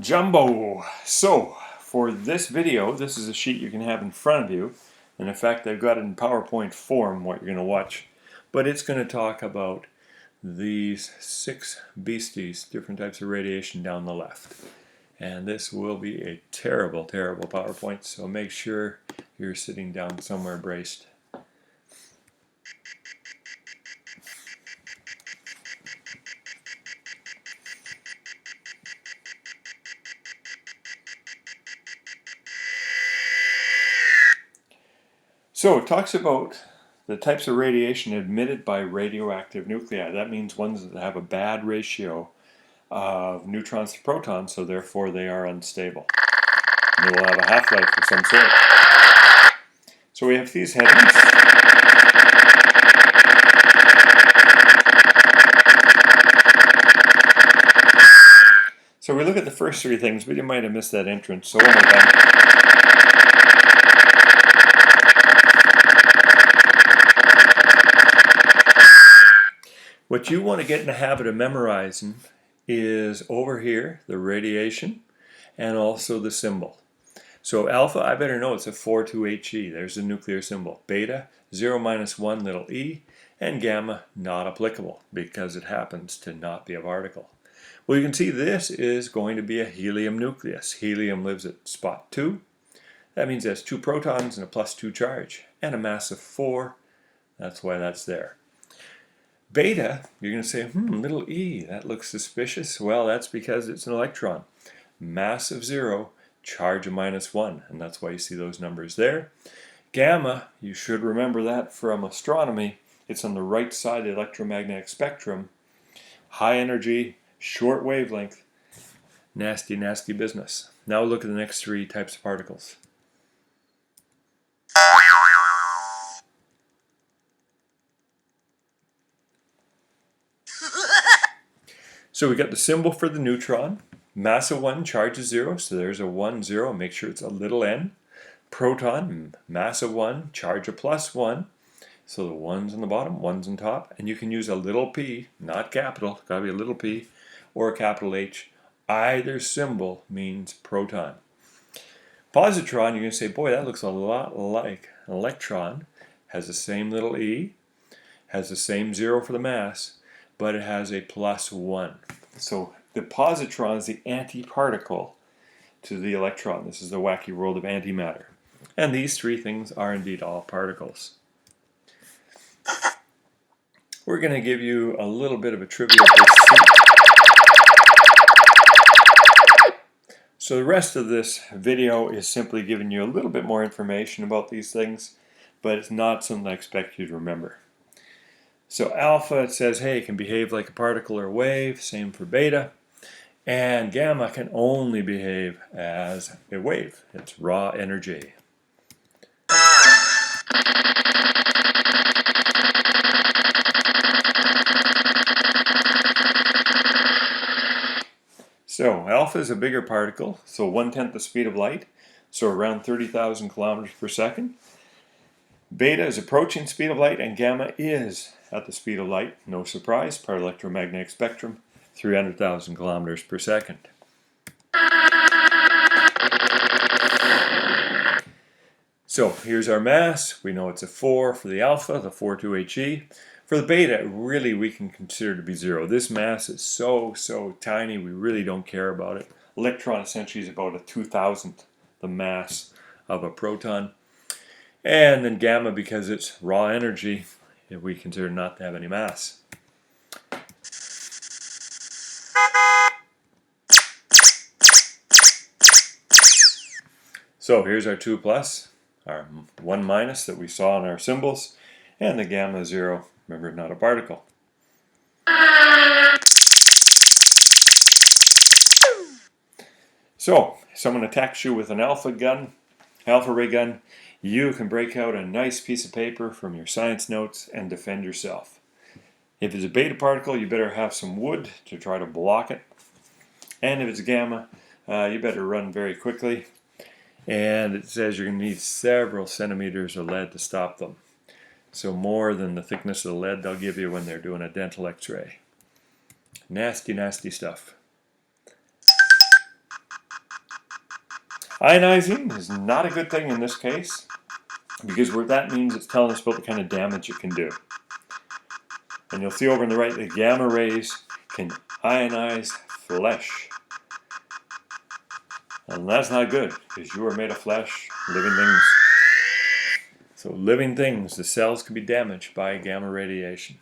Jumbo. So for this video, this is a sheet you can have in front of you, and in fact I've got it in PowerPoint form what you're going to watch, but it's going to talk about these 6 beasties, different types of radiation down the left. And this will be a terrible PowerPoint, so make sure you're sitting down somewhere braced. So it talks about the types of radiation emitted by radioactive nuclei. That means ones that have a bad ratio of neutrons to protons, so therefore they are unstable. And they will have a half-life of some sort. So we have these headings. So we look at the first 3 things, but you might have missed that entrance, so one more time. What you want to get in the habit of memorizing is over here, the radiation, and also the symbol. So alpha, I better know it's a 4,2He. There's the nuclear symbol. Beta, 0 - 1 little e. And gamma, not applicable because it happens to not be a particle. Well, you can see this is going to be a helium nucleus. Helium lives at spot 2. That means it has 2 protons and a +2 charge and a mass of 4. That's why that's there. Beta, you're going to say, little e, that looks suspicious. Well, that's because it's an electron. Mass of 0, charge of -1, and that's why you see those numbers there. Gamma, you should remember that from astronomy. It's on the right side of the electromagnetic spectrum. High energy, short wavelength. Nasty, nasty business. Now look at the next 3 types of particles. So we got the symbol for the neutron. Mass of 1, charge of 0, so there's a 1, 0. Make sure it's a little n. Proton, mass of 1, charge of +1. So the 1's on the bottom, 1's on top. And you can use a little p, not capital, got to be a little p, or a capital H. Either symbol means proton. Positron, you're going to say, boy, that looks a lot like an electron. Has the same little e, has the same 0 for the mass, but it has a +1. So the positron is the antiparticle to the electron. This is the wacky world of antimatter. And these 3 things are indeed all particles. We're going to give you a little bit of a trivia pursuit. So the rest of this video is simply giving you a little bit more information about these things, but it's not something I expect you to remember. So alpha, it says, hey, it can behave like a particle or a wave. Same for beta. And gamma can only behave as a wave. It's raw energy. So alpha is a bigger particle, so 1/10 the speed of light, so around 30,000 kilometers per second. Beta is approaching speed of light, and gamma is at the speed of light. No surprise, part of the electromagnetic spectrum, 300,000 kilometers per second. So here's our mass. We know it's a 4 for the alpha, the 4,2He. For the beta, really we can consider to be 0. This mass is so tiny, we really don't care about it. Electron essentially is about a 2,000th the mass of a proton. And then gamma, because it's raw energy, we consider not to have any mass. So here's our 2+, our 1- that we saw in our symbols, and the gamma 0, remember, not a particle. So, if someone attacks you with an alpha ray gun, you can break out a nice piece of paper from your science notes and defend yourself. If it's a beta particle, you better have some wood to try to block it. And if it's gamma, you better run very quickly. And it says you're going to need several centimeters of lead to stop them. So more than the thickness of the lead they'll give you when they're doing a dental x-ray. Nasty, nasty stuff. Ionizing is not a good thing in this case, because what that means, it's telling us about the kind of damage it can do. And you'll see over on the right, the gamma rays can ionize flesh. And that's not good, because you are made of flesh, living things. So living things, the cells can be damaged by gamma radiation.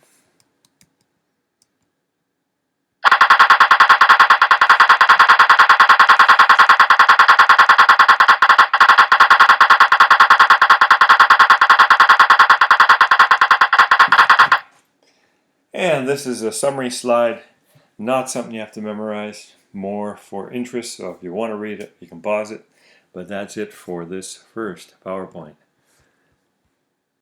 And this is a summary slide, not something you have to memorize, more for interest. So if you want to read it, you can pause it. But that's it for this first PowerPoint.